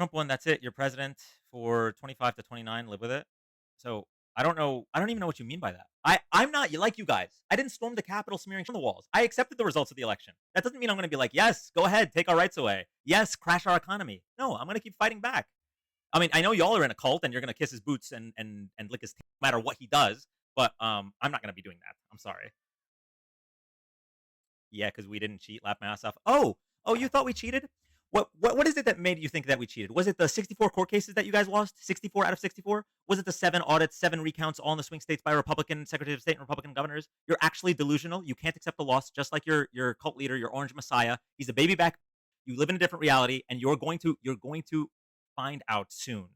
Trump won. That's it. You're president for 25 to 29. Live with it. So I don't know. I don't even know what you mean by that. I'm not like you guys. I didn't storm the Capitol smearing from the walls. I accepted the results of the election. That doesn't mean I'm going to be like, yes, go ahead, take our rights away. Yes, crash our economy. No, I'm going to keep fighting back. I mean, I know y'all are in a cult and you're going to kiss his boots and lick his tail no matter what he does. But I'm not going to be doing that. I'm sorry. Yeah, because we didn't cheat. Laugh my ass off. Oh, you thought we cheated? What is it that made you think that we cheated? Was it the 64 court cases that you guys lost? 64 out of 64? Was it the 7 audits, 7 recounts, all in the swing states by Republican Secretary of State and Republican governors? You're actually delusional. You can't accept the loss, just like your cult leader, your orange messiah. He's a baby back. You live in a different reality, and you're going to find out soon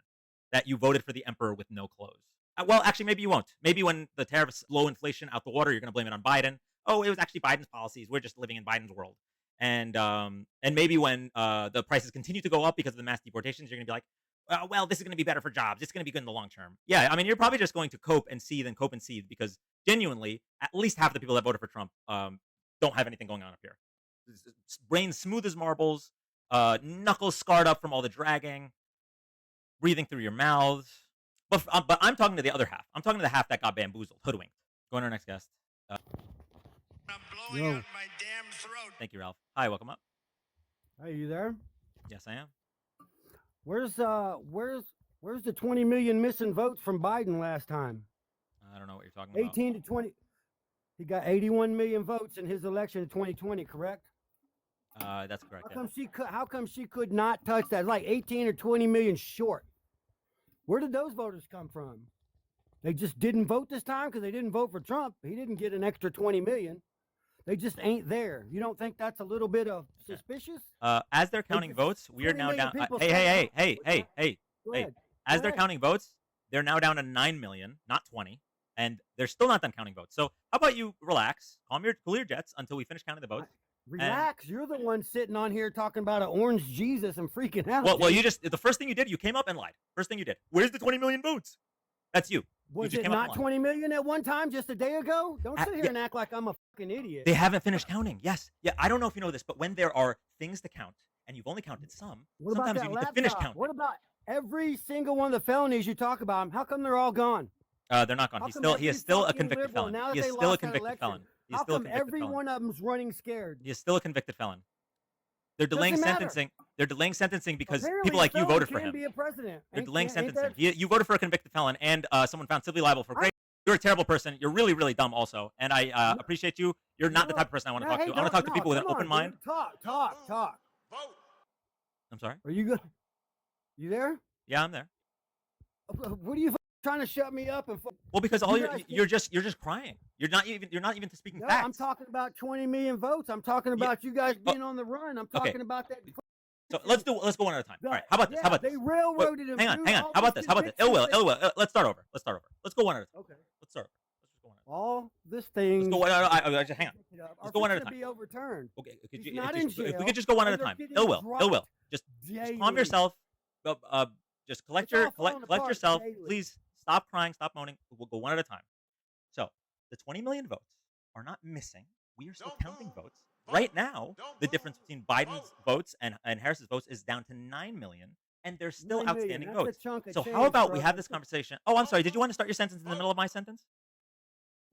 that you voted for the emperor with no clothes. Well, actually, maybe you won't. Maybe when the tariffs blow inflation out the water, you're going to blame it on Biden. Oh, it was actually Biden's policies. We're just living in Biden's world. And maybe when the prices continue to go up because of the mass deportations, you're going to be like, well, this is going to be better for jobs. It's going to be good in the long term. Yeah, I mean, you're probably just going to cope and seethe because genuinely, at least half the people that voted for Trump don't have anything going on up here. Brains smooth as marbles, knuckles scarred up from all the dragging, breathing through your mouths. But I'm talking to the other half. I'm talking to the half that got bamboozled, hoodwinked. Going to our next guest. I'm blowing out my damn throat. Thank you, Ralph. Hi, welcome up. Are you there? Yes, I am. Where's the 20 million missing votes from Biden last time? I don't know what you're talking about. 18 to 20. He got 81 million votes in his election in 2020, correct? That's correct. How come she could not touch that? It's like 18 or 20 million short. Where did those voters come from? They just didn't vote this time because they didn't vote for Trump. He didn't get an extra 20 million. They just ain't there. You don't think that's a little bit of suspicious? As they're counting votes, we are now down. Hey. As they're counting votes, they're now down to 9 million, not 20, and they're still not done counting votes. So how about you relax, cool your jets until we finish counting the votes. Relax. You're the one sitting on here talking about an orange Jesus and freaking out. Well, the first thing you did, you came up and lied. First thing you did. Where's the 20 million votes? That's you. Was it not 20 million at one time just a day ago? Don't sit here and act like I'm a fucking idiot. They haven't finished counting. Yes. Yeah, I don't know if you know this, but when there are things to count and you've only counted some, sometimes you need to finish counting. What about every single one of the felonies you talk about? How come they're all gone? They're not gone. He is still a convicted felon. He is still a convicted felon. How come every one of them's running scared? He is still a convicted felon. They're delaying sentencing. They're delaying sentencing because people like you voted for him. Be a president. They're delaying sentencing. You voted for a convicted felon and someone found civilly liable for great. You're a terrible person. You're really, really dumb also. And I appreciate you. You're not the type of person I want to talk to. I want to talk to people with an open mind. Talk. Vote. I'm sorry? Are you good? You there? Yeah, I'm there. What are you trying to shut me up? Well, because you're just crying. You're not even speaking facts. I'm talking about 20 million votes. I'm talking about you guys being on the run. I'm talking about that. So let's go one at a time. All right. How about this? They railroaded him. Hang on. How about this? Ill will. Let's start over. Let's go one at a time. Okay. Let's start over. Let's just go one at a time. All this thing. Let's go. Hang on. Let's go one at a time. Be overturned. Okay. If we could just go one at a time. Ill will. Just calm yourself. Just collect yourself. Please stop crying. Stop moaning. We'll go one at a time. So the 20 million votes are not missing. We are still counting votes. Right now, the difference between Biden's votes and Harris's votes is down to 9 million, and there's still outstanding votes. So how about we have this conversation? Oh, I'm sorry. Did you want to start your sentence in the middle of my sentence?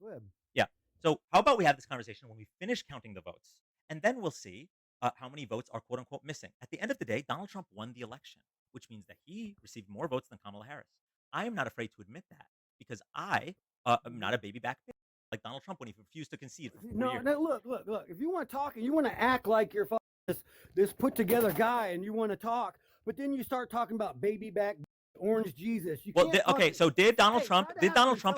Good. Yeah. So how about we have this conversation when we finish counting the votes, and then we'll see how many votes are quote unquote missing. At the end of the day, Donald Trump won the election, which means that he received more votes than Kamala Harris. I am not afraid to admit that because I am not a baby back bitch like Donald Trump when he refused to concede for 4 years. No, look. If you want to talk and you want to act like you're this put together guy and you want to talk, but then you start talking about baby back orange Jesus. So did Donald Trump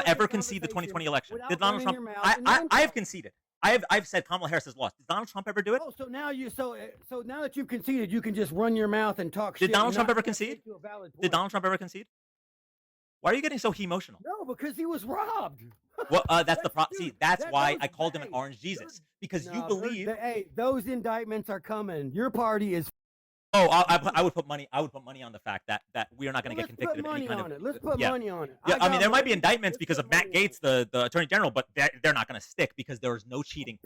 ever concede the 2020 election? Did Donald Trump? I have conceded. I've said Kamala Harris has lost. Did Donald Trump ever do it? Oh, so now now that you've conceded, you can just run your mouth and talk shit. Did Donald Trump ever concede? Did Donald Trump ever concede? Why are you getting so emotional? No, because he was robbed. Well, that's the problem. See, that's why I called him an orange Jesus because you believe. Those indictments are coming. Your party is. Oh, I would put money. I would put money on the fact that we are not going to get convicted of any kind of. Let's put money on it. Yeah, I mean there might be indictments because of Matt Gaetz, the Attorney General, but they're not going to stick because there is no cheating.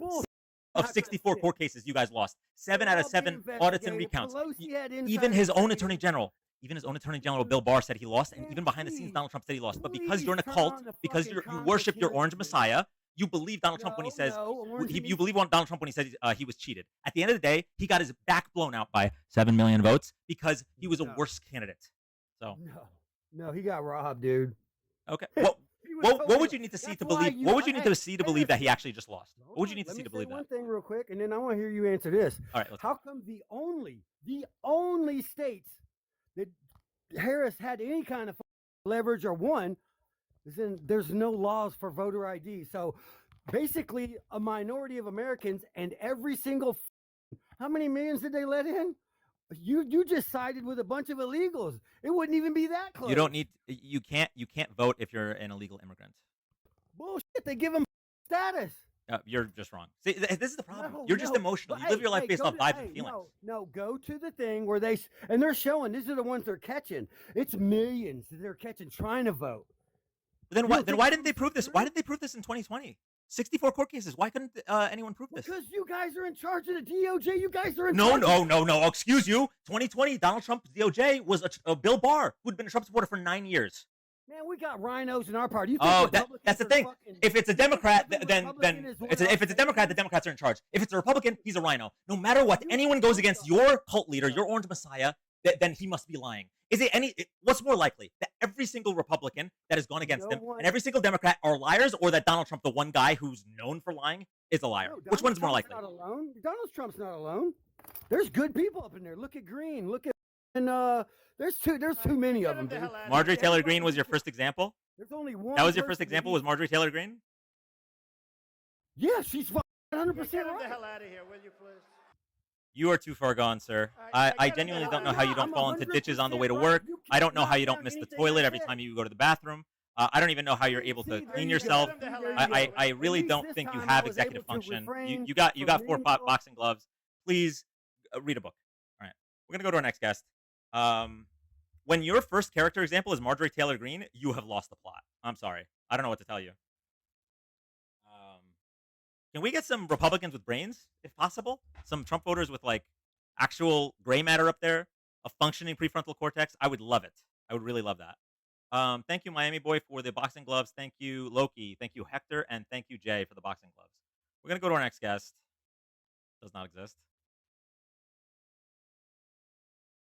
Of 64 court cases, you guys lost 7 out of 7 audits and recounts. Even his own Attorney General. Even his own Attorney General Bill Barr said he lost, and even behind the scenes, Donald Trump said he lost. But because you're in a Please turn cult, on the because fucking you worship your orange confrontation. messiah, you believe Donald Trump when he says Orange you believe Donald Trump when he said he was cheated. At the end of the day, he got his back blown out by 7 million votes because he was a No. worse candidate. So No, he got robbed, dude. okay, He was what totally- would you need to see that's to why believe? What would you need to see to believe that he Harrison, actually just lost? What would you need to let see me to say believe one that? thing real quick, and then I want to hear you answer this. All right, let's How come the only states that Harris had any kind of leverage or won is in there's no laws for voter ID. So basically, a minority of Americans and every single how many millions did they let in? You just sided with a bunch of illegals. It wouldn't even be that close. You don't need. You can't vote if you're an illegal immigrant. Bullshit. They give them status. You're just wrong. See, this is the problem. No, You're just no. emotional. But You live your life hey, based go off to- vibes hey, and feelings. No, go to the thing where and they're showing these are the ones they're catching. It's millions that they're catching trying to vote. Then You why? don't Then think why that didn't they was prove this? true? Why didn't they prove this in 2020? 64 court cases. Why couldn't anyone prove this? Because you guys are in charge of the DOJ. You guys are in No, charge. no. Excuse you. 2020, Donald Trump's DOJ was a Bill Barr, who'd been a Trump supporter for 9 years. Man, we got rhinos in our party. You think Oh, Republicans that's the are thing. fucking- If it's a you think Democrat, every then Republican is one if of it's our a Democrat, the favorites? Democrats are in charge. If it's a Republican, he's a rhino. No matter what, You- anyone goes you against don't- your cult leader, your orange messiah, then he must be lying. Is it what's more likely that every single Republican that has gone against No him one- and every single Democrat are liars, or that Donald Trump, the one guy who's known for lying, is a liar? No, Which Donald one's more Trump's likely? Not alone. Donald Trump's not alone. There's good people up in there. Look at Green. Look at there's too many of them. Get him the Dude. hell outta Marjorie here. Taylor Greene was your first example. There's only one. That was your first person that example. he- Was Marjorie Taylor Greene? Yeah, she's 100% Get him the right. hell out of here, will you, please? You are too far gone, sir. I I get it, genuinely get don't it. know how you don't I'm fall into ditches on the way to 100% work. right. You I don't know how cannot you don't have miss the anything toilet I every said. time you go to the bathroom. I don't even know how you're able to See, there clean you go. yourself. Get him the hell There out of you here. go. I At really least don't this think you time I have was executive able to function. refrain You got from 4 being boxing gloves. Please read a book. All right, we're gonna go to our next guest. When your first character example is Marjorie Taylor Greene, you have lost the plot. I'm sorry. I don't know what to tell you. Can we get some Republicans with brains, if possible? Some Trump voters with like actual gray matter up there, a functioning prefrontal cortex? I would love it. I would really love that. Thank you, Miami Boy, for the boxing gloves. Thank you, Loki. Thank you, Hector, and thank you, Jay, for the boxing gloves. We're gonna go to our next guest. Does not exist.